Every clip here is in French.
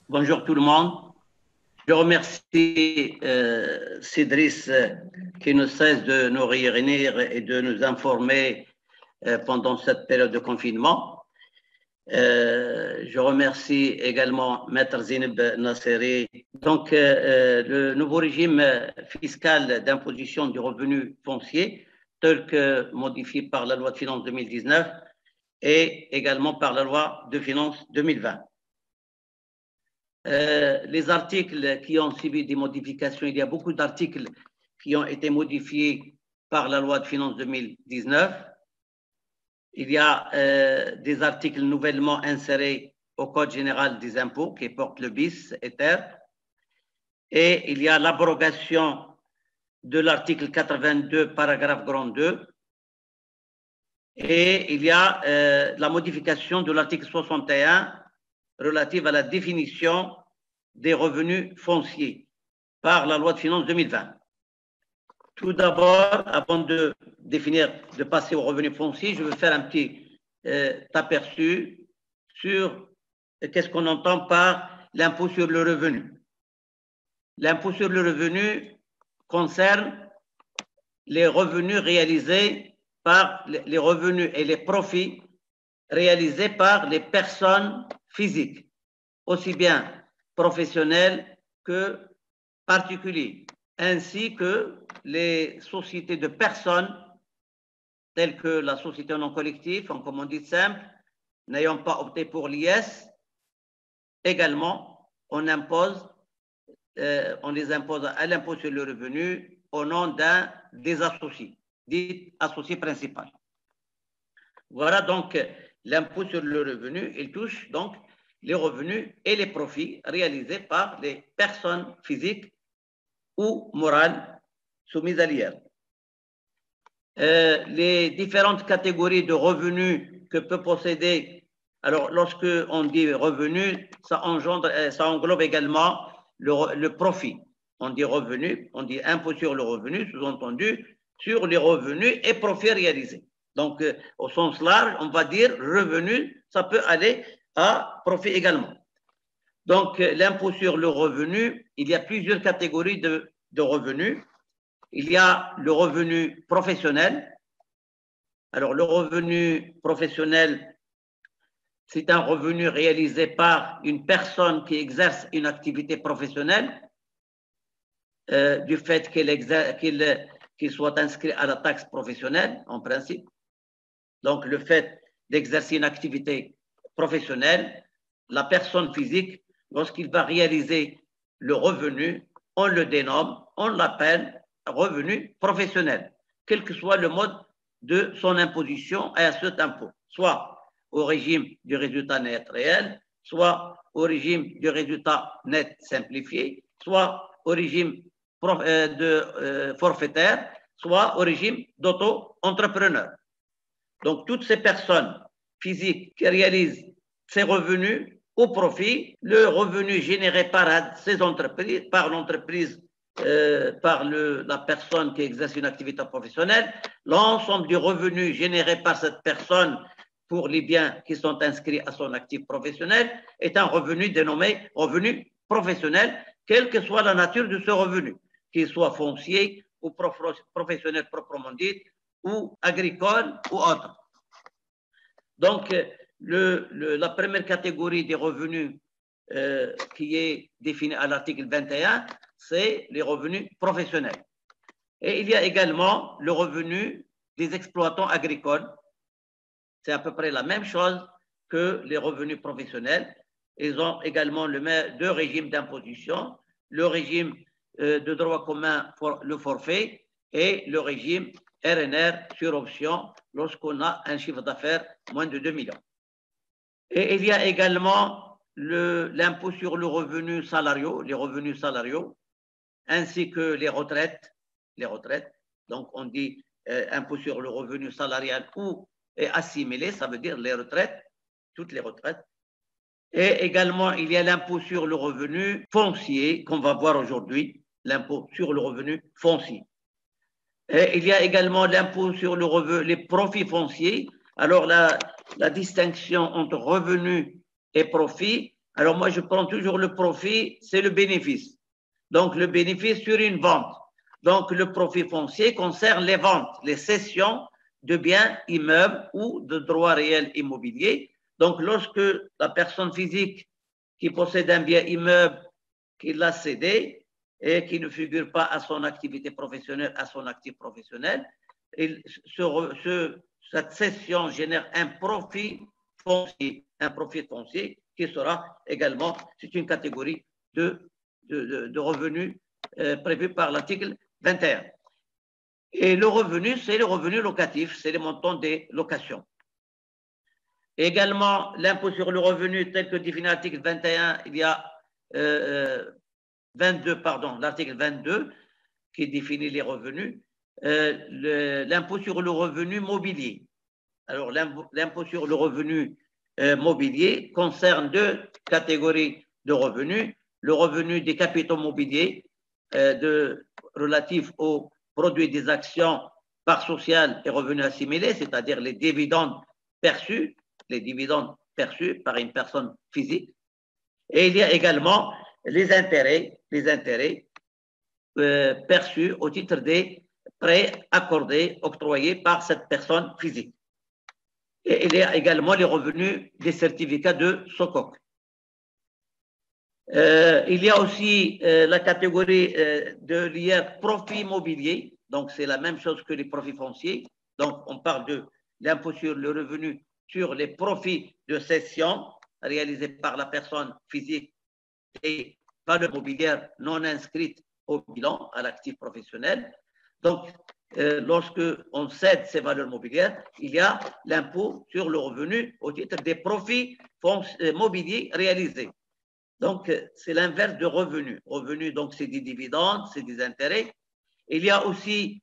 Bonjour tout le monde. Je remercie Cédric qui ne cesse de nous réunir et de nous informer pendant cette période de confinement. Je remercie également Maître Zineb Nasseri. Donc, le nouveau régime fiscal d'imposition du revenu foncier, tel que modifié par la loi de finances 2019 et également par la loi de finances 2020. Les articles qui ont subi des modifications, il y a beaucoup d'articles qui ont été modifiés par la loi de finances 2019. Il y a des articles nouvellement insérés au Code général des impôts qui portent le bis et terre. Et il y a l'abrogation de l'article 82, paragraphe grand 2. Et il y a la modification de l'article 61 relative à la définition des revenus fonciers par la loi de finances 2020. Tout d'abord, avant de passer aux revenus fonciers, je veux faire un petit aperçu sur qu'est-ce qu'on entend par l'impôt sur le revenu. L'impôt sur le revenu concerne les revenus réalisés par les revenus et les profits réalisés par les personnes physiques, aussi bien professionnels que particuliers, ainsi que les sociétés de personnes telles que la société non collective, en commandite simple, n'ayant pas opté pour l'IS. Également, on les impose à l'impôt sur le revenu au nom d'un des associés, dit associé principal. Voilà donc l'impôt sur le revenu, il touche donc les revenus et les profits réalisés par les personnes physiques ou morales soumises à l'IR. Les différentes catégories de revenus que peut posséder, alors lorsque on dit revenu, ça englobe également le profit. On dit revenu, on dit impôt sur le revenu, sous-entendu sur les revenus et profits réalisés. Donc, au sens large, on va dire revenu, ça peut aller à profit également. Donc, l'impôt sur le revenu, il y a plusieurs catégories de revenus. Il y a le revenu professionnel. Alors, le revenu professionnel, c'est un revenu réalisé par une personne qui exerce une activité professionnelle du fait qu'il soit inscrit à la taxe professionnelle, en principe. Donc, le fait d'exercer une activité professionnelle, la personne physique, lorsqu'il va réaliser le revenu, on le dénomme, on l'appelle revenu professionnel, quel que soit le mode de son imposition à cet impôt, soit au régime du résultat net réel, soit au régime du résultat net simplifié, soit au régime forfaitaire, soit au régime d'auto-entrepreneur. Donc, toutes ces personnes physiques qui réalisent ces revenus au profit, le revenu généré par ces entreprises, par l'entreprise, par la personne qui exerce une activité professionnelle, l'ensemble du revenu généré par cette personne pour les biens qui sont inscrits à son actif professionnel est un revenu dénommé revenu professionnel, quelle que soit la nature de ce revenu, qu'il soit foncier ou professionnel proprement dit, ou agricole ou autre. Donc, la première catégorie des revenus qui est définie à l'article 21, c'est les revenus professionnels. Et il y a également le revenu des exploitants agricoles. C'est à peu près la même chose que les revenus professionnels. Ils ont également deux régimes d'imposition, le régime de droit commun pour le forfait et le régime RNR sur option lorsqu'on a un chiffre d'affaires moins de 2 millions. Et il y a également l'impôt sur le revenu salariaux, les revenus salariaux, ainsi que les retraites. Donc, on dit impôt sur le revenu salarial ou assimilé, ça veut dire les retraites, toutes les retraites. Et également, il y a l'impôt sur le revenu foncier qu'on va voir aujourd'hui, l'impôt sur le revenu foncier. Et il y a également l'impôt sur les profits fonciers. Alors, la distinction entre revenus et profits, Alors moi, je prends toujours le profit, c'est le bénéfice. Donc le bénéfice sur une vente. Donc le profit foncier concerne les ventes, les cessions de biens immeubles ou de droits réels immobiliers. Donc lorsque la personne physique qui possède un bien immeuble, qui l'a cédé et qui ne figure pas à son activité professionnelle, à son actif professionnel, cette cession génère un profit foncier qui sera également, c'est une catégorie de revenus prévus par l'article 21. Et le revenu, c'est le revenu locatif, c'est le montant des locations. Également, l'impôt sur le revenu tel que défini à l'article 21, il y a 22, pardon, l'article 22 qui définit les revenus, l'impôt sur le revenu mobilier. Alors, l'impôt sur le revenu mobilier concerne deux catégories de revenus. Le revenu des capitaux mobiliers relatif aux produits des actions, parts sociales et revenus assimilés, c'est-à-dire les dividendes perçus par une personne physique. Et il y a également les intérêts perçus au titre des prêts accordés, octroyés par cette personne physique. Et il y a également les revenus des certificats de SOCOC. Il y a aussi la catégorie de l'IR profit immobilier, donc c'est la même chose que les profits fonciers. Donc on parle de l'impôt sur le revenu sur les profits de cession réalisés par la personne physique et valeur mobilière non inscrite au bilan à l'actif professionnel. Donc, lorsque on cède ces valeurs mobilières, il y a l'impôt sur le revenu au titre des profits mobiliers réalisés. Donc, c'est l'inverse de revenu. Revenu, donc, c'est des dividendes, c'est des intérêts. Il y a aussi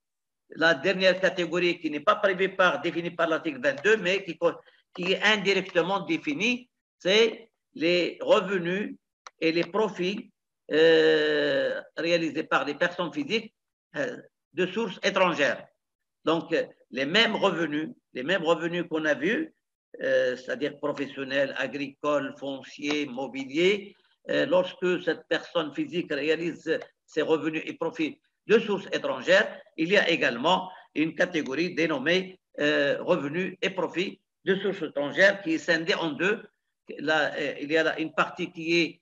la dernière catégorie qui n'est pas définie par l'article 22, mais qui est indirectement définie, c'est les revenus et les profits réalisés par les personnes physiques de sources étrangères. Donc, les mêmes revenus qu'on a vus, c'est-à-dire professionnels, agricoles, fonciers, mobiliers, lorsque cette personne physique réalise ses revenus et profits de sources étrangères, il y a également une catégorie dénommée revenus et profits de sources étrangères qui est scindée en deux. Il y a une partie qui est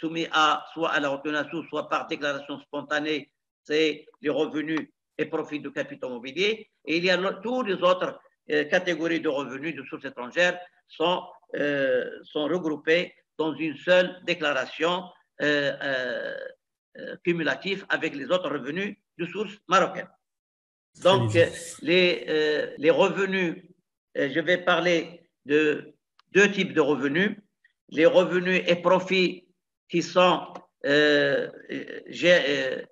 soumise soit à la retenue à source, soit par déclaration spontanée, c'est les revenus et profits de capitaux mobiliers. Et il y a tous les autres catégories de revenus de sources étrangères sont regroupées dans une seule déclaration cumulative avec les autres revenus de sources marocaines. Donc, les revenus, je vais parler de deux types de revenus. Les revenus et profits qui sont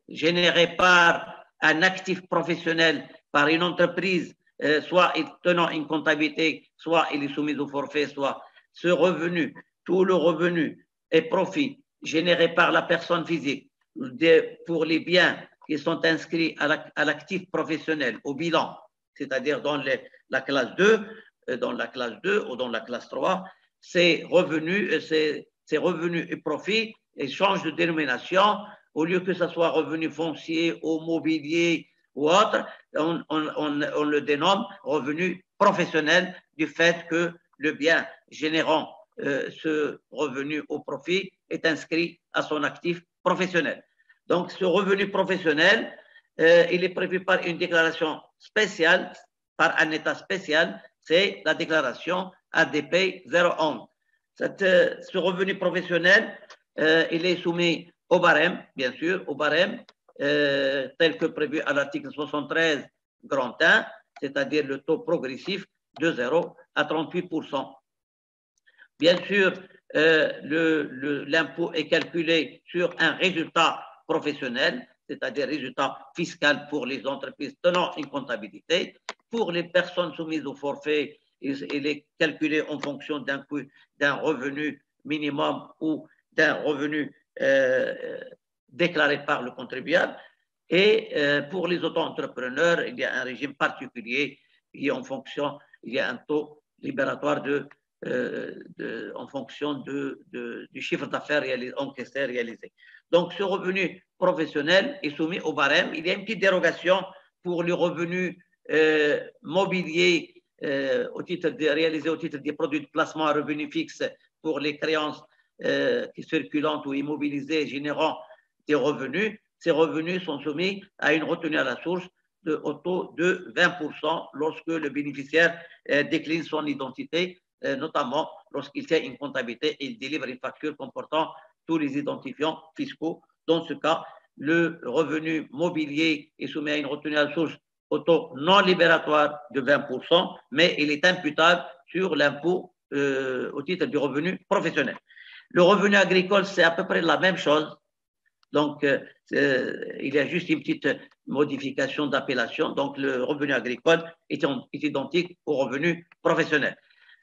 générés par un actif professionnel, par une entreprise, soit tenant une comptabilité, soit il est soumis au forfait, soit ce revenu, tout le revenu et profit généré par la personne physique pour les biens qui sont inscrits à l'actif professionnel, au bilan, c'est-à-dire dans la classe 2, ou dans la classe 3, ces revenus et profits changent de dénomination. Au lieu que ce soit revenu foncier ou mobilier ou autre, on le dénomme revenu professionnel du fait que le bien générant ce revenu au profit est inscrit à son actif professionnel. Donc, ce revenu professionnel, il est prévu par une déclaration spéciale, par un état spécial, c'est la déclaration ADP 011. Ce revenu professionnel, il est soumis au barème, bien sûr, au barème tel que prévu à l'article 73 grand 1, c'est-à-dire le taux progressif de 0 à 38%. Bien sûr, l'impôt est calculé sur un résultat professionnel, c'est-à-dire résultat fiscal pour les entreprises tenant une comptabilité. Pour les personnes soumises au forfait, il est calculé en fonction d'un revenu minimum ou d'un revenu déclaré par le contribuable. Et pour les auto-entrepreneurs, il y a un régime particulier qui est en fonction, il y a un taux libératoire de en fonction du chiffre d'affaires encaissé réalisé. Donc, ce revenu professionnel est soumis au barème. Il y a une petite dérogation pour le revenu mobilier réalisé au titre des produits de placement à revenu fixe pour les créances circulantes ou immobilisées générant des revenus. Ces revenus sont soumis à une retenue à la source au taux de 20% lorsque le bénéficiaire décline son identité, notamment lorsqu'il tient une comptabilité et il délivre une facture comportant tous les identifiants fiscaux. Dans ce cas, le revenu mobilier est soumis à une retenue à la source au taux non libératoire de 20%, mais il est imputable sur l'impôt au titre du revenu professionnel. Le revenu agricole, c'est à peu près la même chose. Donc, il y a juste une petite modification d'appellation. Donc, le revenu agricole est identique au revenu professionnel.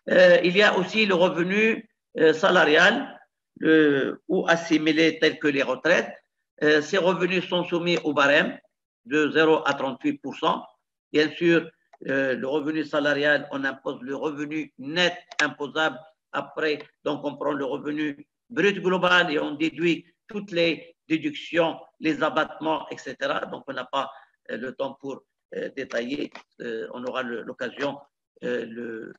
Il y a aussi le revenu salarial ou assimilé tel que les retraites. Ces revenus sont soumis au barème de 0 à 38%. Bien sûr, le revenu salarial, on impose le revenu net imposable. Après, donc, on prend le revenu brut global et on déduit toutes les déductions, les abattements, etc. Donc, on n'a pas le temps pour détailler. On aura l'occasion le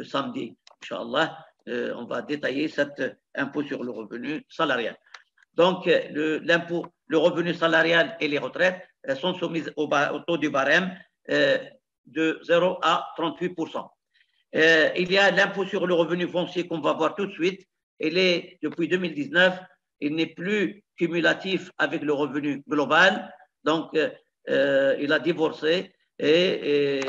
samedi, Inch'Allah. On va détailler cet impôt sur le revenu salarial. Donc, le revenu salarial et les retraites sont soumises au taux du barème de 0 à 38%. Il y a l'impôt sur le revenu foncier qu'on va voir tout de suite. Depuis 2019, il n'est plus cumulatif avec le revenu global. Donc, il a divorcé et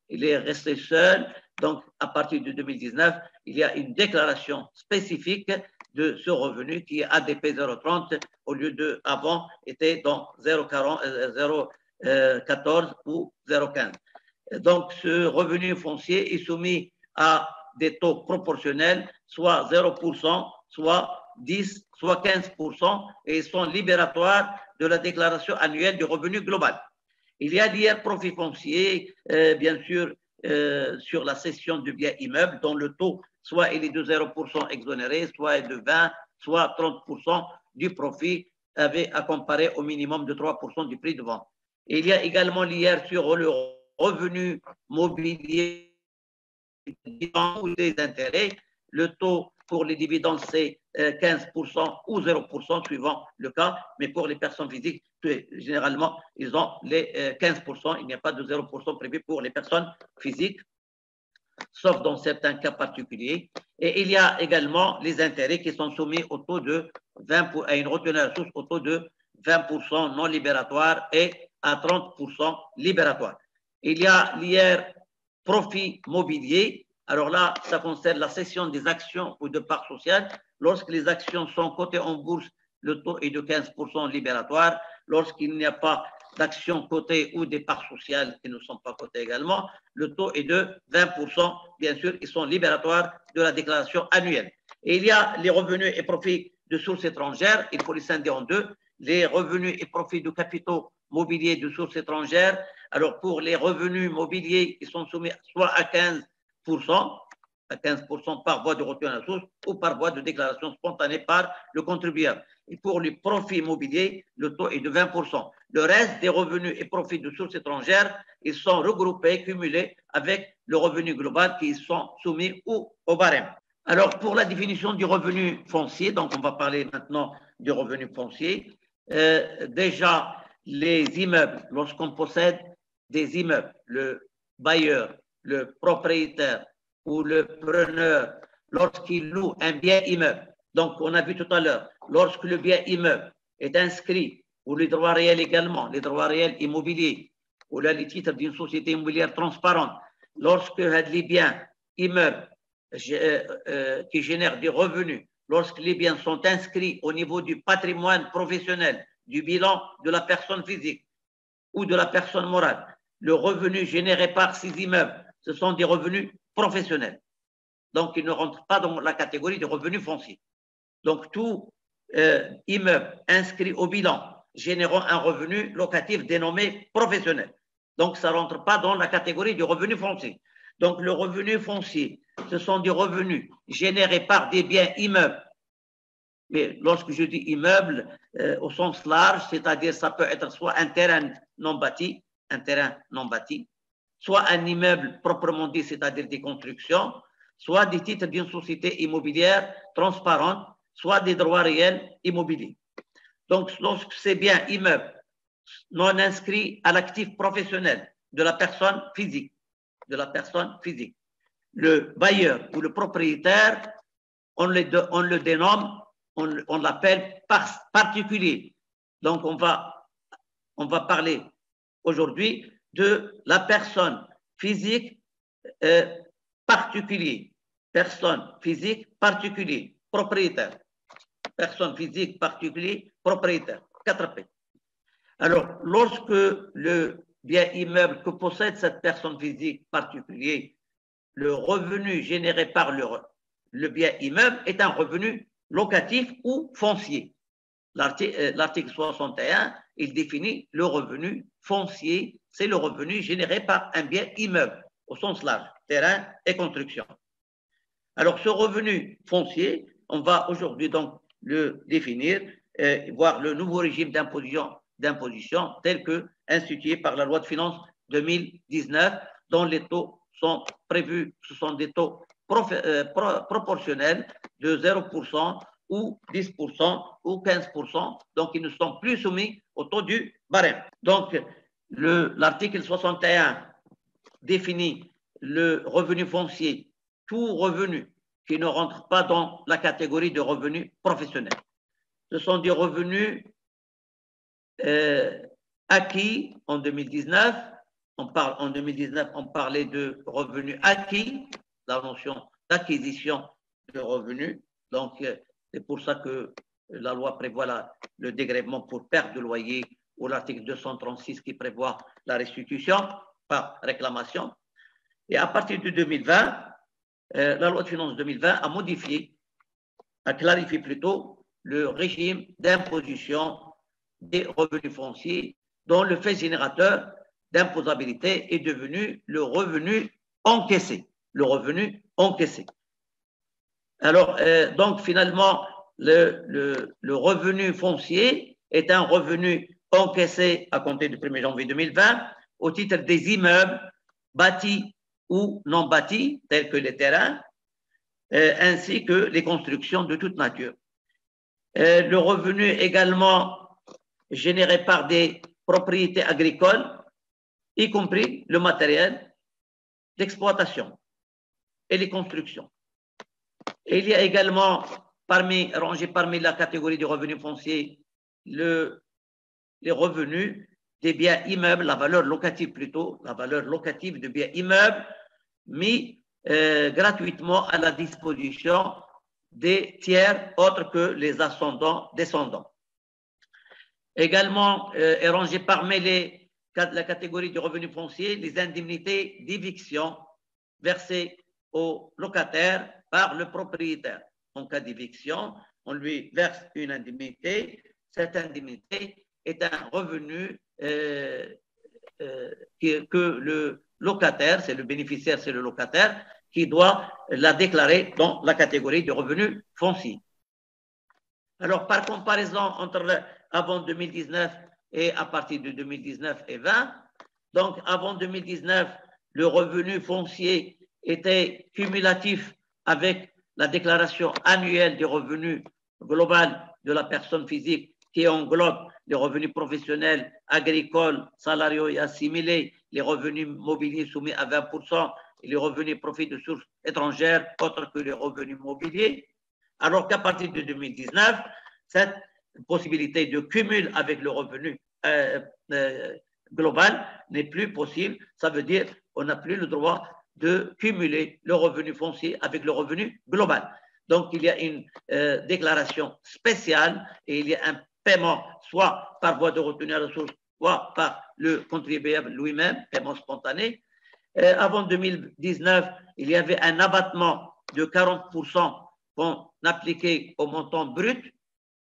il est resté seul. Donc, à partir de 2019, il y a une déclaration spécifique de ce revenu qui est ADP 030 au lieu de avant était dans 014 ou 015. Donc, ce revenu foncier est soumis à des taux proportionnels, soit 0%, soit 10, soit 15%, et ils sont libératoires de la déclaration annuelle du revenu global. Il y a l'IR profit foncier, bien sûr, sur la cession du bien immeuble, dont le taux, soit il est de 0% exonéré, soit est de 20, soit 30% du profit, à comparer au minimum de 3% du prix de vente. Et il y a également l'IR sur le revenu mobilier ou des intérêts. Le taux pour les dividendes, c'est 15% ou 0% suivant le cas, mais pour les personnes physiques, généralement, ils ont les 15%. Il n'y a pas de 0% prévu pour les personnes physiques, sauf dans certains cas particuliers. Et il y a également les intérêts qui sont soumis au taux de 20%, à une retenue à la source au taux de 20% non libératoire et à 30% libératoire. Il y a l'IR profit mobilier. Alors là, ça concerne la cession des actions ou de parts sociales. Lorsque les actions sont cotées en bourse, le taux est de 15% libératoire. Lorsqu'il n'y a pas d'actions cotées ou des parts sociales qui ne sont pas cotées également, le taux est de 20%. Bien sûr, ils sont libératoires de la déclaration annuelle. Et il y a les revenus et profits de sources étrangères. Il faut les scinder en deux. Les revenus et profits de capitaux mobiliers de sources étrangères. Alors, pour les revenus mobiliers, ils sont soumis soit à 15% par voie de retenue à la source ou par voie de déclaration spontanée par le contribuable. Et pour les profits immobiliers, le taux est de 20%. Le reste des revenus et profits de sources étrangères, ils sont regroupés, cumulés avec le revenu global qui sont soumis au barème. Alors, pour la définition du revenu foncier, donc on va parler maintenant du revenu foncier. Déjà, les immeubles, lorsqu'on possède des immeubles, le bailleur, le propriétaire ou le preneur, lorsqu'il loue un bien immeuble, donc on a vu tout à l'heure, lorsque le bien immeuble est inscrit, ou les droits réels également, les droits réels immobiliers, ou là les titres d'une société immobilière transparente, lorsque les biens immeubles qui génèrent des revenus, lorsque les biens sont inscrits au niveau du patrimoine professionnel, du bilan de la personne physique ou de la personne morale, le revenu généré par ces immeubles, ce sont des revenus professionnels. Donc, ils ne rentrent pas dans la catégorie des revenus fonciers. Donc, tout immeuble inscrit au bilan générant un revenu locatif dénommé professionnel. Donc, ça ne rentre pas dans la catégorie du revenu foncier. Donc, le revenu foncier, ce sont des revenus générés par des biens immeubles. Mais lorsque je dis immeuble, au sens large, c'est-à-dire ça peut être soit un terrain non bâti, soit un immeuble proprement dit, c'est-à-dire des constructions, soit des titres d'une société immobilière transparente, soit des droits réels immobiliers. Donc, lorsque ces biens immeubles non inscrits à l'actif professionnel de la personne physique, le bailleur ou le propriétaire, on le dénomme, on l'appelle particulier. Donc, on va parler aujourd'hui de la personne physique particulier. Personne physique particulier, propriétaire. Personne physique particulier, propriétaire. 4 P. Alors, lorsque le bien immeuble que possède cette personne physique particulier, le revenu généré par le bien immeuble est un revenu locatif ou foncier. L'article 61, il définit le revenu foncier, c'est le revenu généré par un bien immeuble, au sens large, terrain et construction. Alors, ce revenu foncier, on va aujourd'hui donc le définir, voir le nouveau régime d'imposition tel que institué par la loi de finances 2019, dont les taux sont prévus, ce sont des taux proportionnels de 0% ou 10% ou 15%, donc ils ne sont plus soumis au taux du barème. Donc, l'article 61 définit le revenu foncier, tout revenu qui ne rentre pas dans la catégorie de revenus professionnels. Ce sont des revenus acquis en 2019. En 2019, on parlait de revenus acquis, la notion d'acquisition de revenus. Donc, c'est pour ça que la loi prévoit le dégrèvement pour perte de loyer ou l'article 236 qui prévoit la restitution par réclamation. Et à partir de 2020, la loi de finances 2020 a modifié, a clarifié plutôt le régime d'imposition des revenus fonciers dont le fait générateur d'imposabilité est devenu le revenu encaissé. Le revenu encaissé. Alors, donc finalement, le revenu foncier est un revenu encaissé à compter du 1er janvier 2020 au titre des immeubles bâtis ou non bâtis, tels que les terrains, ainsi que les constructions de toute nature. Le revenu également généré par des propriétés agricoles, y compris le matériel d'exploitation et les constructions. Et il y a également, rangé parmi la catégorie du revenu foncier, les revenus des biens immeubles, la valeur locative plutôt, la valeur locative de biens immeubles mis gratuitement à la disposition des tiers autres que les ascendants-descendants. Également, est rangé parmi la catégorie du revenu foncier, les indemnités d'éviction versées aux locataires par le propriétaire. En cas d'éviction, on lui verse une indemnité. Cette indemnité est un revenu que le locataire, c'est le bénéficiaire, c'est le locataire, qui doit la déclarer dans la catégorie du revenu foncier. Alors, par comparaison entre avant 2019 et à partir de 2019 et 20, donc avant 2019, le revenu foncier était cumulatif avec la déclaration annuelle des revenus global de la personne physique qui englobe les revenus professionnels, agricoles, salariaux et assimilés, les revenus mobiliers soumis à 20% et les revenus profits de sources étrangères autres que les revenus mobiliers. Alors qu'à partir de 2019, cette possibilité de cumul avec le revenu global n'est plus possible. Ça veut dire qu'on n'a plus le droit de cumuler le revenu foncier avec le revenu global. Donc, il y a une déclaration spéciale et il y a un paiement soit par voie de retenue à la source, soit par le contribuable lui-même, paiement spontané. Avant 2019, il y avait un abattement de 40% qu'on appliquait au montant brut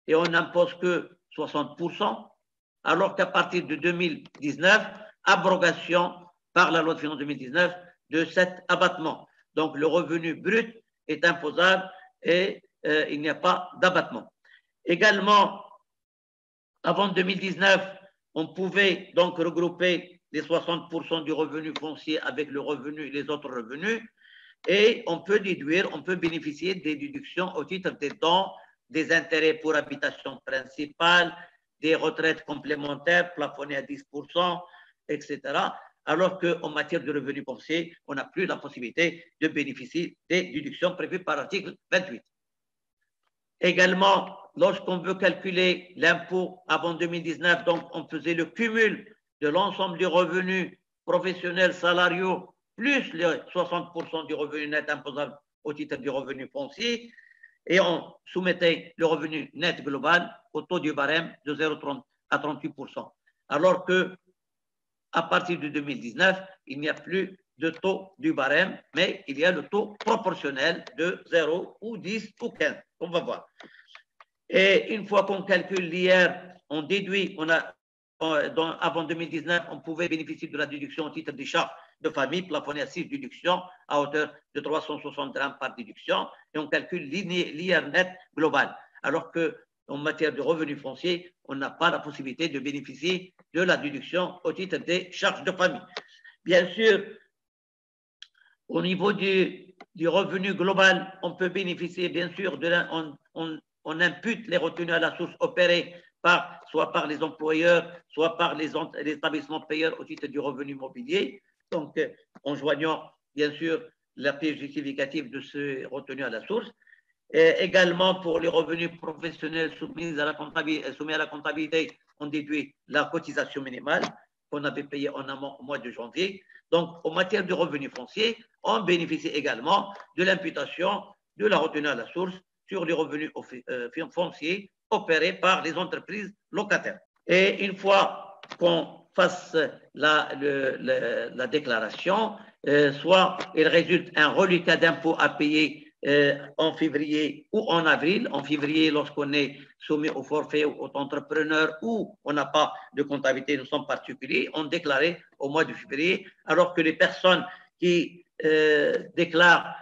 et on n'impose que 60%, alors qu'à partir de 2019, abrogation par la loi de finances 2019 de cet abattement. Donc, le revenu brut est imposable et il n'y a pas d'abattement. Également, avant 2019, on pouvait donc regrouper les 60% du revenu foncier avec le revenu, les autres revenus, et on peut déduire, on peut bénéficier des déductions au titre des dons, des intérêts pour habitation principale, des retraites complémentaires plafonnées à 10%, etc. Alors qu'en matière de revenus fonciers, on n'a plus la possibilité de bénéficier des déductions prévues par l'article 28. Également, lorsqu'on veut calculer l'impôt avant 2019, donc on faisait le cumul de l'ensemble des revenus professionnels salariaux plus les 60% du revenu net imposable au titre du revenu foncier et on soumettait le revenu net global au taux du barème de 0,30 à 38%. Alors que à partir de 2019, il n'y a plus de taux du barème, mais il y a le taux proportionnel de 0 ou 10 ou 15. On va voir. Et une fois qu'on calcule l'IR, on déduit, avant 2019, on pouvait bénéficier de la déduction au titre des charges de famille plafonnée à 6 déductions à hauteur de 360 grammes par déduction et on calcule l'IR net global. Alors qu'en matière de revenus fonciers, on n'a pas la possibilité de bénéficier de la déduction au titre des charges de famille. Bien sûr, au niveau du revenu global, on peut bénéficier, bien sûr, on impute les retenues à la source opérées soit par les employeurs, soit par les établissements payeurs au titre du revenu mobilier. Donc, en joignant, bien sûr, la pièce justificative de ces retenues à la source. Et également, pour les revenus professionnels soumis à la comptabilité, on déduit la cotisation minimale qu'on avait payée en amont au mois de janvier. Donc, en matière de revenus fonciers, on bénéficie également de l'imputation de la retenue à la source sur les revenus fonciers opérés par les entreprises locataires. Et une fois qu'on fasse la déclaration, soit il résulte un reliquat d'impôt à payer en février ou en avril. En février, lorsqu'on est soumis au forfait ou au entrepreneur ou on n'a pas de comptabilité, nous sommes particuliers, on déclarait au mois de février, alors que les personnes qui déclarent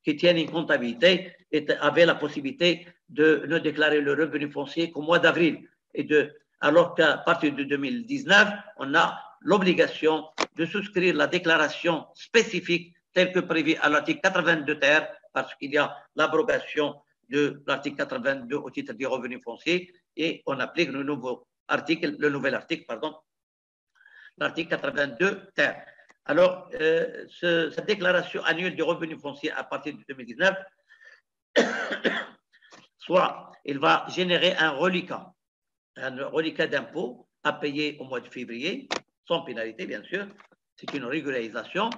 qui tiennent une comptabilité avaient la possibilité de ne déclarer le revenu foncier qu'au mois d'avril. Alors qu'à partir de 2019, on a l'obligation de souscrire la déclaration spécifique telle que prévue à l'article 82 ter, parce qu'il y a l'abrogation de l'article 82 au titre du revenu foncier et on applique le nouvel article, l'article 82 ter. Alors, cette déclaration annuelle du revenu foncier à partir de 2019, soit il va générer un reliquat d'impôt à payer au mois de février, sans pénalité bien sûr, c'est une régularisation,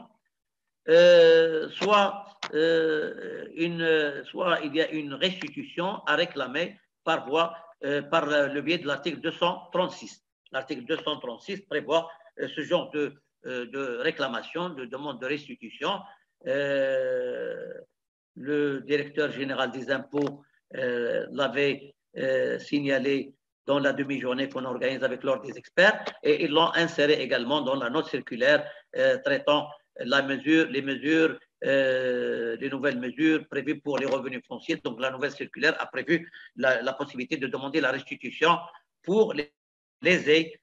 soit il y a une restitution à réclamer par le biais de l'article 236. L'article 236 prévoit ce genre de réclamation, de demande de restitution. Le directeur général des impôts l'avait signalé dans la demi-journée qu'on organise avec l'ordre des experts et ils l'ont inséré également dans la note circulaire traitant les nouvelles mesures prévues pour les revenus fonciers. Donc la nouvelle circulaire a prévu la possibilité de demander la restitution pour les lésés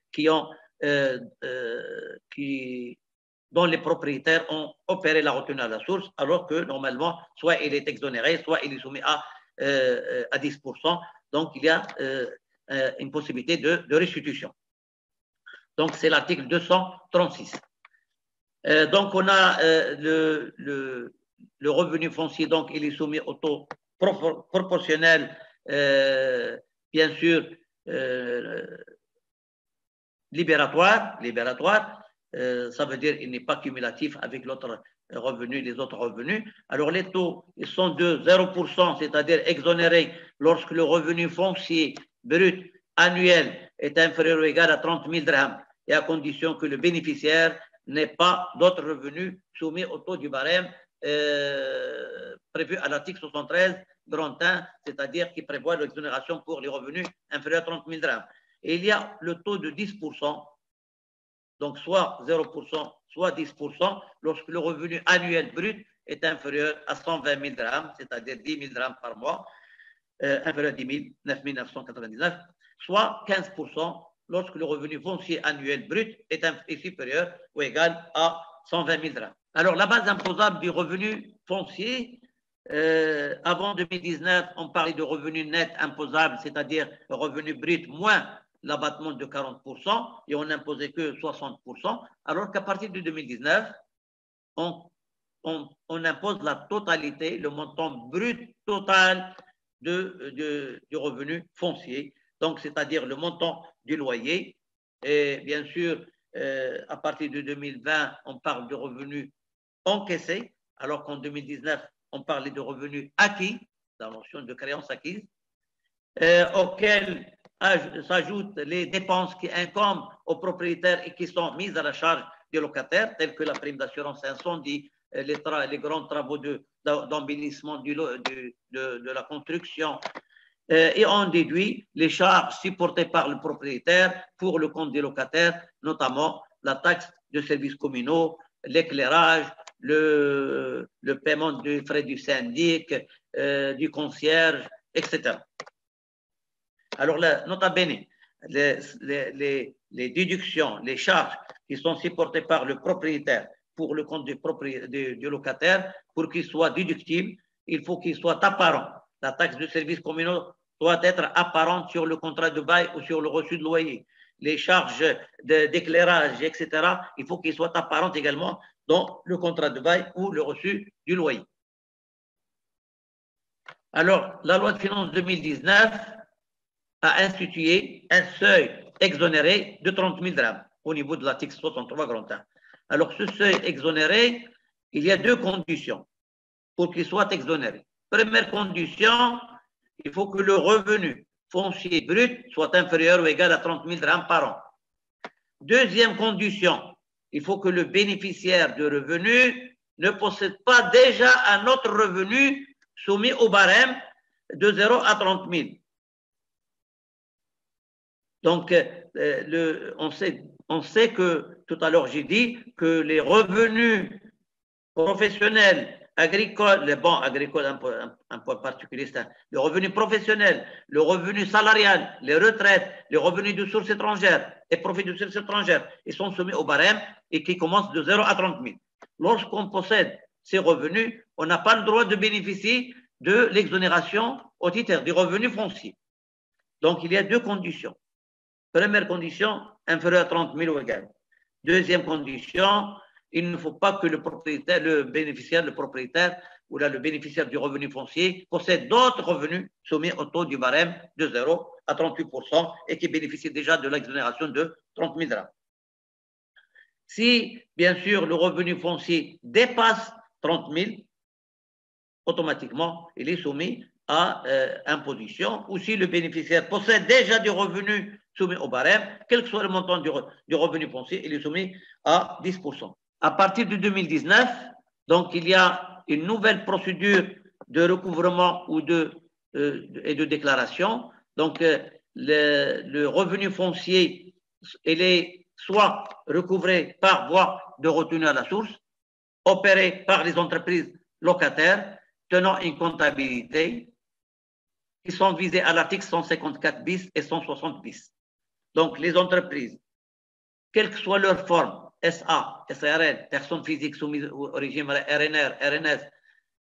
dont les propriétaires ont opéré la retenue à la source, alors que normalement, soit il est exonéré, soit il est soumis à 10%. Donc, il y a une possibilité de restitution. Donc, c'est l'article 236. Donc, on a le revenu foncier, donc, il est soumis au taux proportionnel, bien sûr, libératoire. Ça veut dire qu'il n'est pas cumulatif avec l'autre revenu, les autres revenus. Alors, les taux, ils sont de 0%, c'est-à-dire exonérés lorsque le revenu foncier brut annuel est inférieur ou égal à 30 000 dirhams et à condition que le bénéficiaire n'ait pas d'autres revenus soumis au taux du barème prévu à l'article 73, grand 1, c'est-à-dire qui prévoit l'exonération pour les revenus inférieurs à 30 000 dirhams. Et il y a le taux de 10%, Donc, soit 0%, soit 10%, lorsque le revenu annuel brut est inférieur à 120 000 dirhams, c'est-à-dire 10 000 dirhams par mois, inférieur à 10 000, 9 999, soit 15% lorsque le revenu foncier annuel brut est supérieur ou égal à 120 000 dirhams. Alors, la base imposable du revenu foncier, avant 2019, on parlait de revenu net imposable, c'est-à-dire le revenu brut moins l'abattement de 40% et on n'imposait que 60%, alors qu'à partir de 2019, on impose la totalité, le montant brut total du revenu foncier, donc c'est-à-dire le montant du loyer. Et bien sûr, à partir de 2020, on parle de revenus encaissés, alors qu'en 2019, on parlait de revenus acquis, la notion de créance acquise, auxquels s'ajoutent les dépenses qui incombent aux propriétaires et qui sont mises à la charge des locataires, telles que la prime d'assurance incendie, les grands travaux d'embellissement de la construction, et on déduit les charges supportées par le propriétaire pour le compte des locataires, notamment la taxe de services communaux, l'éclairage, le paiement des frais du syndic, du concierge, etc. Alors, nota bene, les déductions, les charges qui sont supportées par le propriétaire pour le compte du locataire, pour qu'ils soient déductibles, il faut qu'ils soient apparents. La taxe de services communaux doit être apparente sur le contrat de bail ou sur le reçu de loyer. Les charges d'éclairage, etc., il faut qu'ils soient apparentes également dans le contrat de bail ou le reçu du loyer. Alors, la loi de finances 2019 a institué un seuil exonéré de 30 000 dirhams au niveau de l'article 63 grand 1. Alors, ce seuil exonéré, il y a deux conditions pour qu'il soit exonéré. Première condition, il faut que le revenu foncier brut soit inférieur ou égal à 30 000 dirhams par an. Deuxième condition, il faut que le bénéficiaire de revenu ne possède pas déjà un autre revenu soumis au barème de 0 à 30 000. Donc, on sait que, tout à l'heure, j'ai dit que les revenus professionnels, agricoles, les bons agricoles, un point particulier, c'est le revenu professionnel, le revenu salarial, les retraites, les revenus de sources étrangères et profits de sources étrangères, ils sont soumis au barème et qui commencent de 0 à 30 000. Lorsqu'on possède ces revenus, on n'a pas le droit de bénéficier de l'exonération au titre du revenu foncier. Donc, il y a deux conditions. Première condition, inférieur à 30 000 ou égal. Deuxième condition, il ne faut pas que le propriétaire, le bénéficiaire, le propriétaire ou là, le bénéficiaire du revenu foncier possède d'autres revenus soumis au taux du barème de 0 à 38% et qui bénéficient déjà de l'exonération de 30 000 dirhams. Si, bien sûr, le revenu foncier dépasse 30 000, automatiquement, il est soumis à imposition, ou si le bénéficiaire possède déjà du revenu soumis au barème, quel que soit le montant du revenu foncier, il est soumis à 10%. À partir de 2019, donc il y a une nouvelle procédure de recouvrement ou et de déclaration. Donc le revenu foncier, il est soit recouvré par voie de retenue à la source, opéré par les entreprises locataires tenant une comptabilité qui sont visées à l'article 154 bis et 160 bis. Donc, les entreprises, quelle que soit leur forme, SA, SARL, personnes physiques soumises au régime RNR, RNS,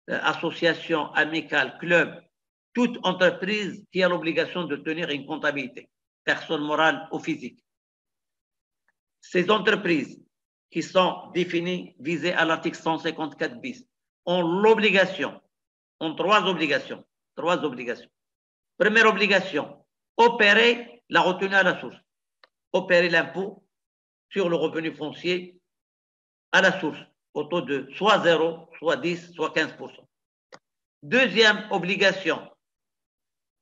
association, amicale, club, toute entreprise qui a l'obligation de tenir une comptabilité, personne morale ou physique. Ces entreprises qui sont définies, visées à l'article 154 bis, ont l'obligation, ont trois obligations. Première obligation, opérer la retenue à la source, opérer l'impôt sur le revenu foncier à la source, au taux de soit 0, soit 10, soit 15%. Deuxième obligation,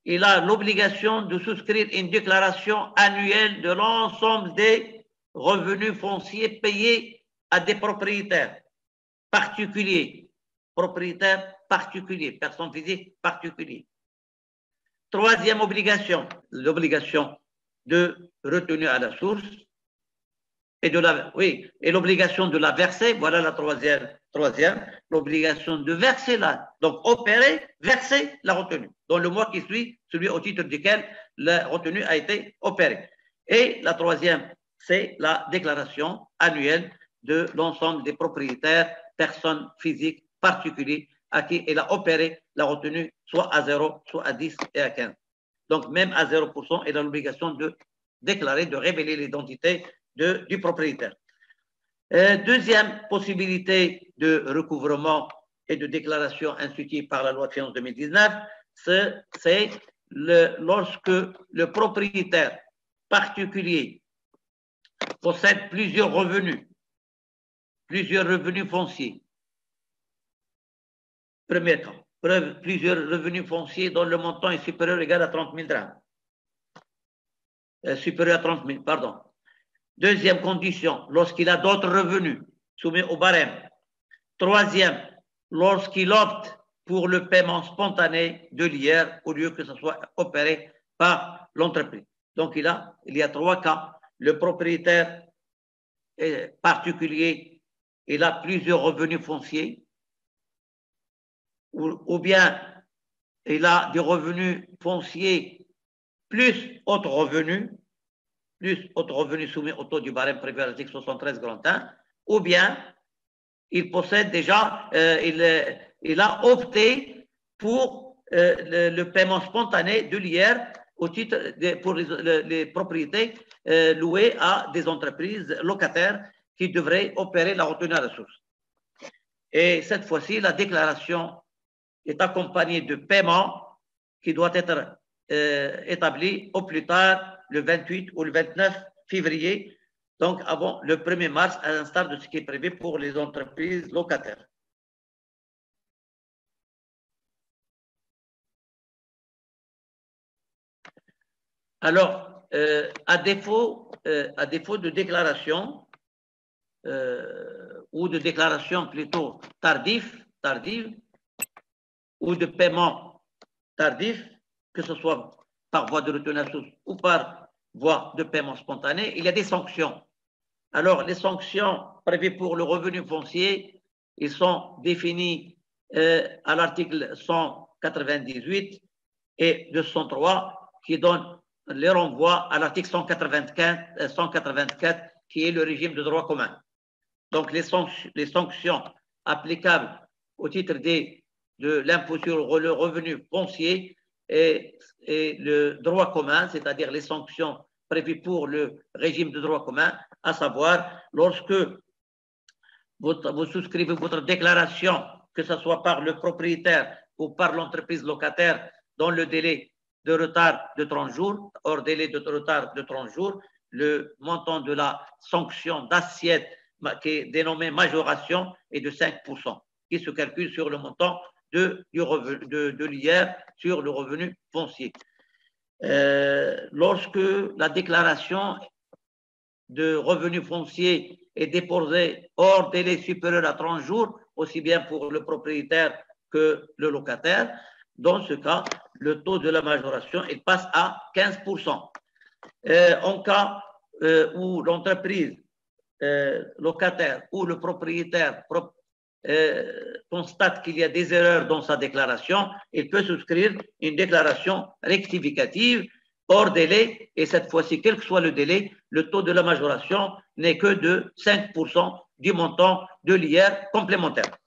il a l'obligation de souscrire une déclaration annuelle de l'ensemble des revenus fonciers payés à des propriétaires particuliers, personnes physiques particuliers. Troisième obligation, l'obligation de retenue à la source, et l'obligation de la verser, voilà la troisième, l'obligation de verser donc opérer, verser la retenue dans le mois qui suit, celui au titre duquel la retenue a été opérée. Et la troisième, c'est la déclaration annuelle de l'ensemble des propriétaires, personnes physiques, particuliers, à qui elle a opéré la retenue, soit à 0, soit à 10 et à 15. Donc, même à 0%, elle a l'obligation de déclarer, de révéler l'identité du propriétaire. Deuxième possibilité de recouvrement et de déclaration instituée par la loi de finances 2019, c'est lorsque le propriétaire particulier possède plusieurs revenus fonciers. Premier cas, plusieurs revenus fonciers dont le montant est supérieur ou égal à 30 000 dirhams. Supérieur à 30 000, pardon. Deuxième condition, lorsqu'il a d'autres revenus soumis au barème. Troisième, lorsqu'il opte pour le paiement spontané de l'IR au lieu que ce soit opéré par l'entreprise. Donc, il y a trois cas. Le propriétaire particulier, il a plusieurs revenus fonciers, ou bien il a des revenus fonciers plus autres revenus soumis au taux du barème prévu à l'article 73 grand 1, ou bien il possède déjà, il a opté pour le paiement spontané de l'IR au titre pour les propriétés louées à des entreprises locataires qui devraient opérer la retenue à la source. Et cette fois-ci, la déclaration est accompagnée de paiement qui doit être établi au plus tard le 28 ou le 29 février, donc avant le 1er mars, à l'instar de ce qui est prévu pour les entreprises locataires. Alors, à défaut de déclaration, ou de déclaration plutôt tardive, ou de paiement tardif, que ce soit par voie de retenue à la source ou par voie de paiement spontané, il y a des sanctions. Alors, les sanctions prévues pour le revenu foncier, ils sont définis à l'article 198 et 203 qui donnent les renvois à l'article 184 qui est le régime de droit commun. Donc, les sanctions applicables au titre de l'impôt sur le revenu foncier et le droit commun, c'est-à-dire les sanctions prévues pour le régime de droit commun, à savoir lorsque vous souscrivez votre déclaration, que ce soit par le propriétaire ou par l'entreprise locataire, dans le délai de retard de 30 jours, hors délai de retard de 30 jours, le montant de la sanction d'assiette qui est dénommée majoration est de 5%, qui se calcule sur le montant de l'IR sur le revenu foncier. Lorsque la déclaration de revenu foncier est déposée hors délai supérieur à 30 jours, aussi bien pour le propriétaire que le locataire, dans ce cas, le taux de la majoration il passe à 15%. En cas où l'entreprise locataire ou le propriétaire constate qu'il y a des erreurs dans sa déclaration, il peut souscrire une déclaration rectificative hors délai, et cette fois-ci, quel que soit le délai, le taux de la majoration n'est que de 5% du montant de l'IR complémentaire.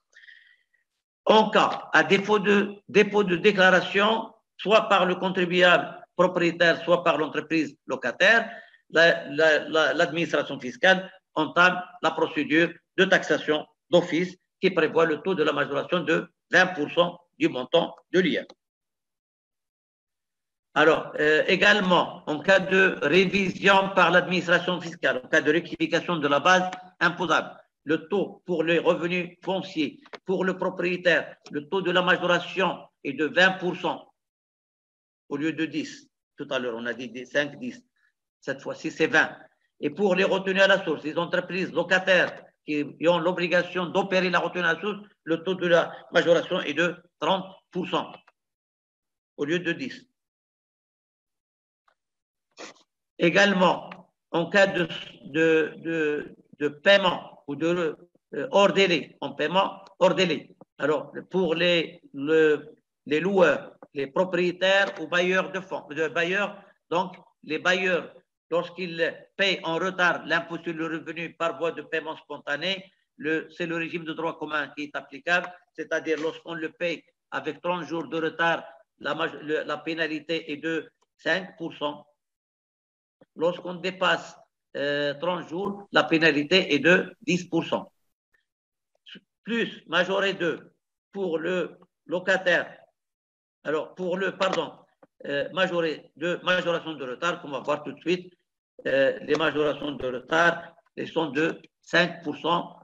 En cas, à défaut de dépôt de déclaration, soit par le contribuable propriétaire, soit par l'entreprise locataire, l'administration fiscale entame la procédure de taxation d'office qui prévoit le taux de la majoration de 20% du montant de l'IR. Alors, également, en cas de révision par l'administration fiscale, en cas de rectification de la base imposable, le taux pour les revenus fonciers, pour le propriétaire, le taux de la majoration est de 20% au lieu de 10. Tout à l'heure, on a dit 5, 10. Cette fois-ci, c'est 20. Et pour les retenues à la source, les entreprises locataires qui ont l'obligation d'opérer la retenue à la source, le taux de la majoration est de 30% au lieu de 10. Également, en cas de paiement ou de hors délai, en paiement hors délai. Alors, pour les loueurs, les propriétaires ou bailleurs de fonds, donc les bailleurs, lorsqu'ils payent en retard l'impôt sur le revenu par voie de paiement spontané, c'est le régime de droit commun qui est applicable, c'est-à-dire lorsqu'on le paye avec 30 jours de retard, la pénalité est de 5%. Lorsqu'on dépasse 30 jours, la pénalité est de 10%. Plus majoré 2 pour le locataire. Alors, pour le, pardon, majoration de retard, qu'on va voir tout de suite, les majorations de retard sont de 5%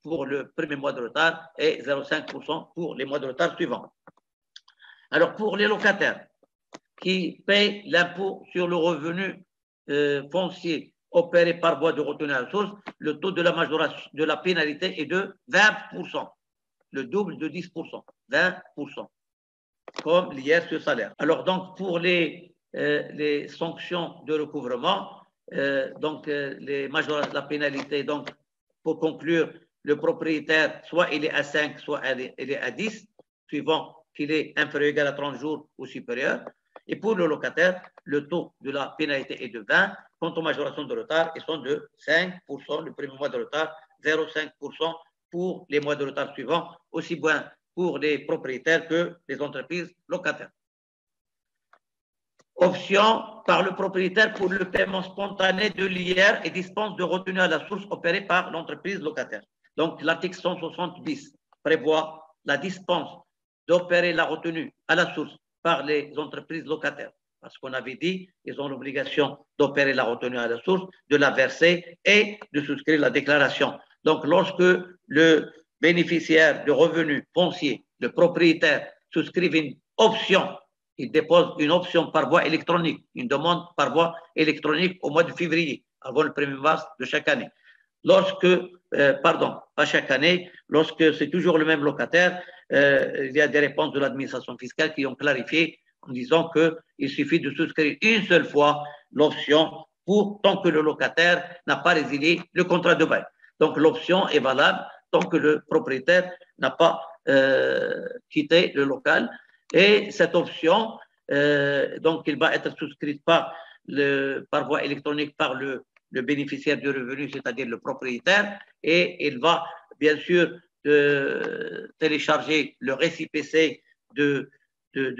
pour le premier mois de retard et 0,5% pour les mois de retard suivants. Alors, pour les locataires qui payent l'impôt sur le revenu foncier opéré par voie de retenue à la source, le taux de la majoration de la pénalité est de 20%, le double de 10%, 20%, comme l'IR sur salaire. Alors, donc, pour les sanctions de recouvrement, la pénalité, donc, pour conclure, le propriétaire, soit il est à 5, soit il est à 10, suivant qu'il est inférieur ou égal à 30 jours ou supérieur. Et pour le locataire, le taux de la pénalité est de 20. Quant aux majorations de retard, ils sont de 5% le premier mois de retard, 0,5% pour les mois de retard suivants, aussi bien pour les propriétaires que les entreprises locataires. Option par le propriétaire pour le paiement spontané de l'IR et dispense de retenue à la source opérée par l'entreprise locataire. Donc, l'article 160 bis prévoit la dispense d'opérer la retenue à la source par les entreprises locataires. Parce qu'on avait dit, ils ont l'obligation d'opérer la retenue à la source, de la verser et de souscrire la déclaration. Donc, lorsque le bénéficiaire de revenus fonciers, le propriétaire, souscrit une option, il dépose une option par voie électronique, une demande par voie électronique au mois de février, avant le 1er mars de chaque année. Pas chaque année, lorsque c'est toujours le même locataire, il y a des réponses de l'administration fiscale qui ont clarifié en disant qu'il suffit de souscrire une seule fois l'option tant que le locataire n'a pas résilié le contrat de bail. Donc l'option est valable tant que le propriétaire n'a pas quitté le local. Et cette option, donc, il va être souscrite par voie électronique par le bénéficiaire du revenu, c'est-à-dire le propriétaire, et il va bien sûr télécharger le récipicé de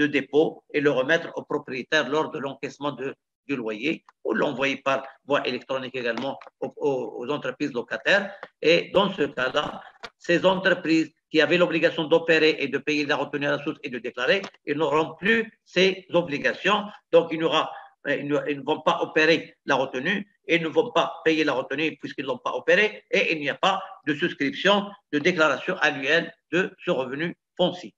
dépôt et le remettre au propriétaire lors de l'encaissement du loyer, ou l'envoyer par voie électronique également aux entreprises locataires. Et dans ce cas-là, ces entreprises qui avaient l'obligation d'opérer et de payer la retenue à la source et de déclarer, ils n'auront plus ces obligations. Donc, ils ne vont pas opérer la retenue et ne vont pas payer la retenue puisqu'ils ne l'ont pas opérée, et il n'y a pas de souscription de déclaration annuelle de ce revenu foncier.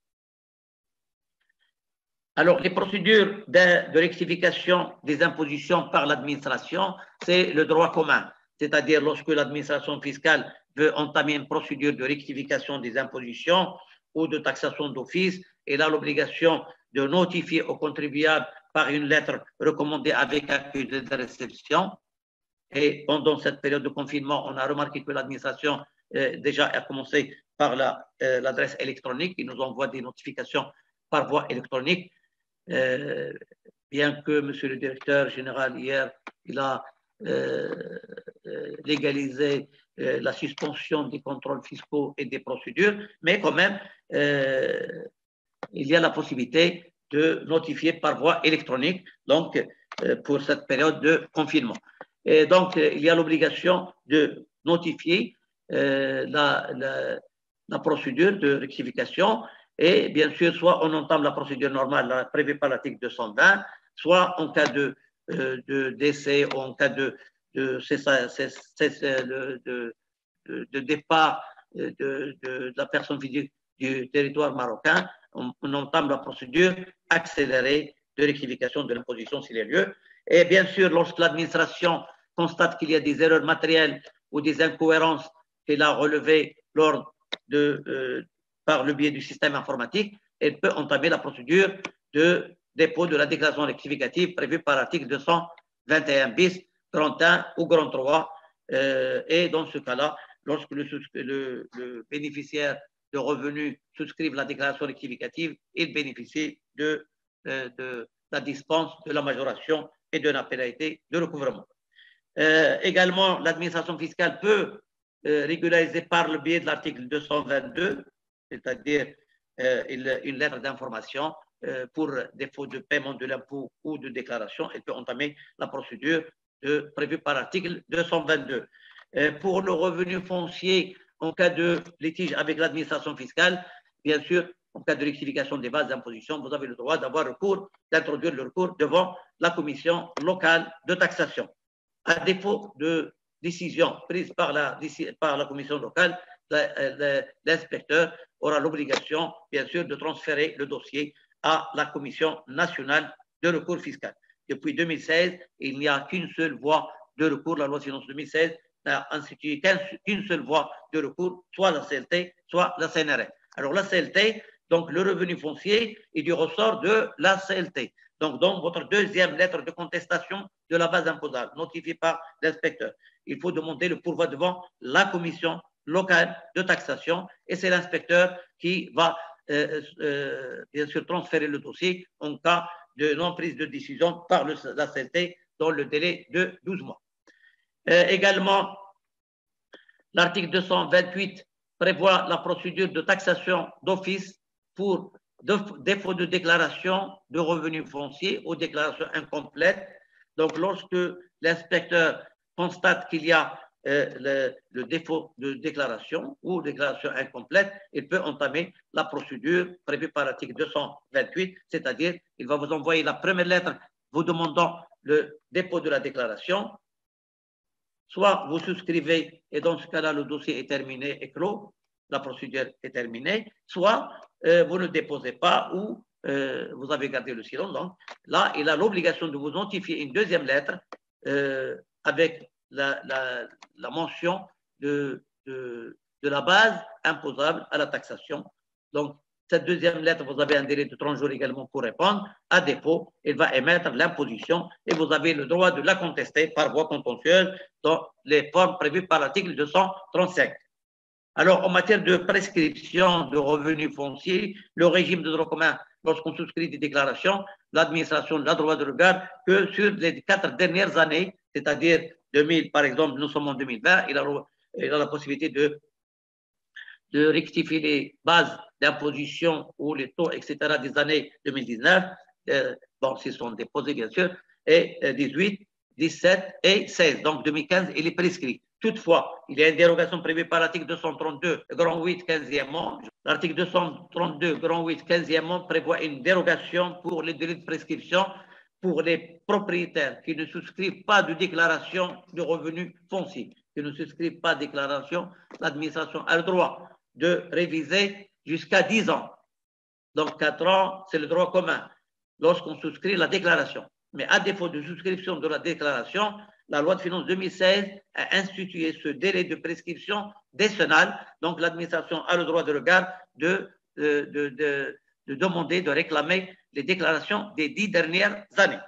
Alors, les procédures de rectification des impositions par l'administration, c'est le droit commun. C'est-à-dire lorsque l'administration fiscale veut entamer une procédure de rectification des impositions ou de taxation d'office, elle a l'obligation de notifier au contribuable par une lettre recommandée avec accusé de réception. Et pendant cette période de confinement, on a remarqué que l'administration déjà a commencé par l'adresse électronique. Ils nous envoient des notifications par voie électronique. Bien que M. le directeur général, hier, il a légalisé la suspension des contrôles fiscaux et des procédures, mais quand même, il y a la possibilité de notifier par voie électronique, donc pour cette période de confinement. Et donc, il y a l'obligation de notifier la procédure de rectification. Et bien sûr, soit on entame la procédure normale prévue par l'article 220, soit en cas de décès ou en cas de départ de la personne physique du territoire marocain, on entame la procédure accélérée de rectification de l'imposition s'il y a lieu. Et bien sûr, lorsque l'administration constate qu'il y a des erreurs matérielles ou des incohérences qu'elle a relevées par le biais du système informatique, elle peut entamer la procédure de dépôt de la déclaration rectificative prévue par l'article 221 bis grand 1 ou grand 3. Et dans ce cas-là, lorsque le bénéficiaire de revenus souscrive la déclaration rectificative, il bénéficie de la dispense, de la majoration et de la pénalité de recouvrement. Également, l'administration fiscale peut régulariser par le biais de l'article 222, c'est-à-dire une lettre d'information pour défaut de paiement de l'impôt ou de déclaration. Elle peut entamer la procédure prévue par l'article 222. Pour le revenu foncier, en cas de litige avec l'administration fiscale, bien sûr, en cas de rectification des bases d'imposition, vous avez le droit d'avoir recours, d'introduire le recours devant la commission locale de taxation. À défaut de décision prise par la commission locale, l'inspecteur aura l'obligation, bien sûr, de transférer le dossier à la commission nationale de recours fiscal. Depuis 2016, il n'y a qu'une seule voie de recours. La loi de finances 2016 n'a institué qu'une seule voie de recours, soit la CLT, soit la CNRF. Alors la CLT, donc le revenu foncier est du ressort de la CLT. Donc, dans votre deuxième lettre de contestation de la base imposable notifiée par l'inspecteur, il faut demander le pourvoi devant la commission locale de taxation et c'est l'inspecteur qui va bien sûr transférer le dossier en cas de non-prise de décision par la CLT dans le délai de 12 mois. Également, l'article 228 prévoit la procédure de taxation d'office pour défaut de déclaration de revenus fonciers ou déclaration incomplète. Donc, lorsque l'inspecteur constate qu'il y a le défaut de déclaration ou déclaration incomplète, il peut entamer la procédure prévue par l'article 228, c'est-à-dire il va vous envoyer la première lettre vous demandant le dépôt de la déclaration. Soit vous souscrivez et dans ce cas-là, le dossier est terminé et clos, la procédure est terminée, soit vous ne déposez pas ou vous avez gardé le silence. Donc là, il a l'obligation de vous notifier une deuxième lettre avec la mention de la base imposable à la taxation. Donc, cette deuxième lettre, vous avez un délai de 30 jours également pour répondre. À défaut, il va émettre l'imposition et vous avez le droit de la contester par voie contentieuse dans les formes prévues par l'article 235. Alors, en matière de prescription de revenus fonciers, le régime de droit commun, lorsqu'on souscrit des déclarations, l'administration n'a droit de regard que sur les 4 dernières années, c'est-à-dire 2000, par exemple, nous sommes en 2020, il a la possibilité de rectifier les bases d'imposition ou les taux, etc., des années 2019, bon, s'ils sont déposés, bien sûr, et 18, 17 et 16. Donc, 2015, il est prescrit. Toutefois, il y a une dérogation prévue par l'article 232, grand 8, 15e. L'article 232, grand 8, 15e prévoit une dérogation pour les délais de prescription pour les propriétaires qui ne souscrivent pas de déclaration de revenus fonciers, qui ne souscrivent pas de déclaration. L'administration a le droit de réviser jusqu'à 10 ans. Donc, 4 ans, c'est le droit commun lorsqu'on souscrit la déclaration. Mais à défaut de souscription de la déclaration, la loi de finances 2016 a institué ce délai de prescription décennal. Donc, l'administration a le droit de regard de demander, de réclamer les déclarations des 10 dernières années.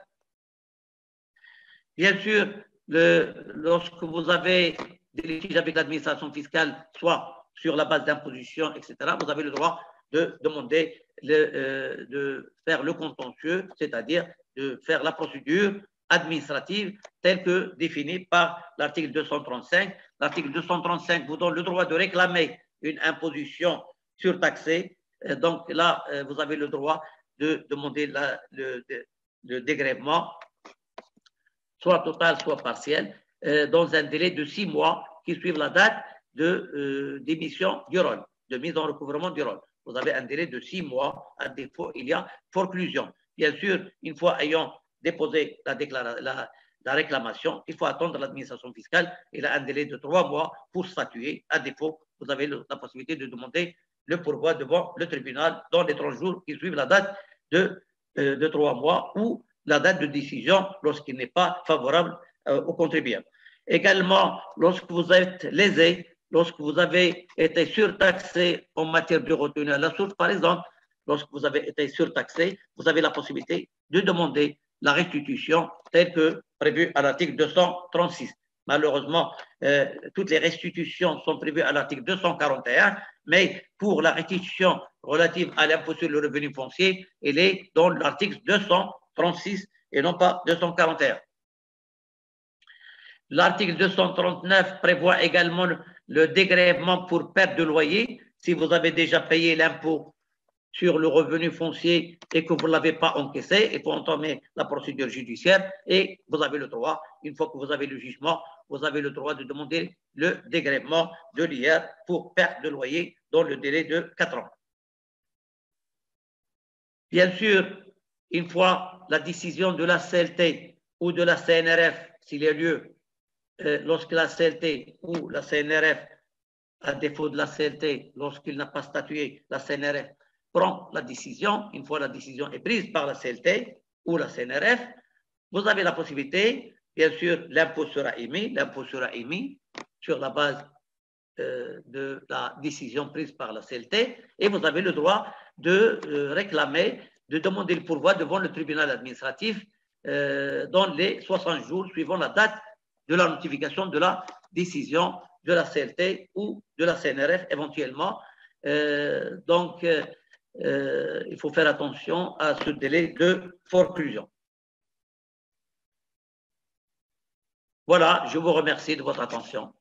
Bien sûr, lorsque vous avez des litiges avec l'administration fiscale, soit sur la base d'imposition, etc., vous avez le droit de demander de faire le contentieux, c'est-à-dire de faire la procédure administrative telle que définie par l'article 235. L'article 235 vous donne le droit de réclamer une imposition surtaxée. Donc là, vous avez le droit de demander le dégrèvement, soit total, soit partiel, dans un délai de 6 mois qui suivent la date d'émission du rôle, de mise en recouvrement du rôle. Vous avez un délai de 6 mois. À défaut, il y a forclusion. Bien sûr, une fois ayant déposé la réclamation, il faut attendre l'administration fiscale. Il a un délai de 3 mois pour statuer. À défaut, vous avez la possibilité de demander le pourvoi devant le tribunal dans les 30 jours qui suivent la date de 3 mois ou la date de décision lorsqu'il n'est pas favorable au contribuable. Également, lorsque vous êtes lésé, lorsque vous avez été surtaxé en matière de retenue à la source, par exemple, lorsque vous avez été surtaxé, vous avez la possibilité de demander la restitution telle que prévues à l'article 236. Malheureusement, toutes les restitutions sont prévues à l'article 241, mais pour la restitution relative à l'impôt sur le revenu foncier, elle est dans l'article 236 et non pas 241. L'article 239 prévoit également le dégrèvement pour perte de loyer. Si vous avez déjà payé l'impôt sur le revenu foncier et que vous ne l'avez pas encaissé, il faut entamer la procédure judiciaire et vous avez le droit, une fois que vous avez le jugement, vous avez le droit de demander le dégrèvement de l'IR pour perte de loyer dans le délai de 4 ans. Bien sûr, une fois la décision de la CLT ou de la CNRF, s'il y a lieu, lorsque la CLT ou la CNRF, à défaut de la CLT, lorsqu'il n'a pas statué, la CNRF prend la décision, une fois la décision est prise par la CLT ou la CNRF, vous avez la possibilité, bien sûr, l'impôt sera émis sur la base de la décision prise par la CLT et vous avez le droit de réclamer, de demander le pourvoi devant le tribunal administratif dans les 60 jours suivant la date de la notification de la décision de la CLT ou de la CNRF éventuellement. Donc, il faut faire attention à ce délai de forclusion. Voilà, je vous remercie de votre attention.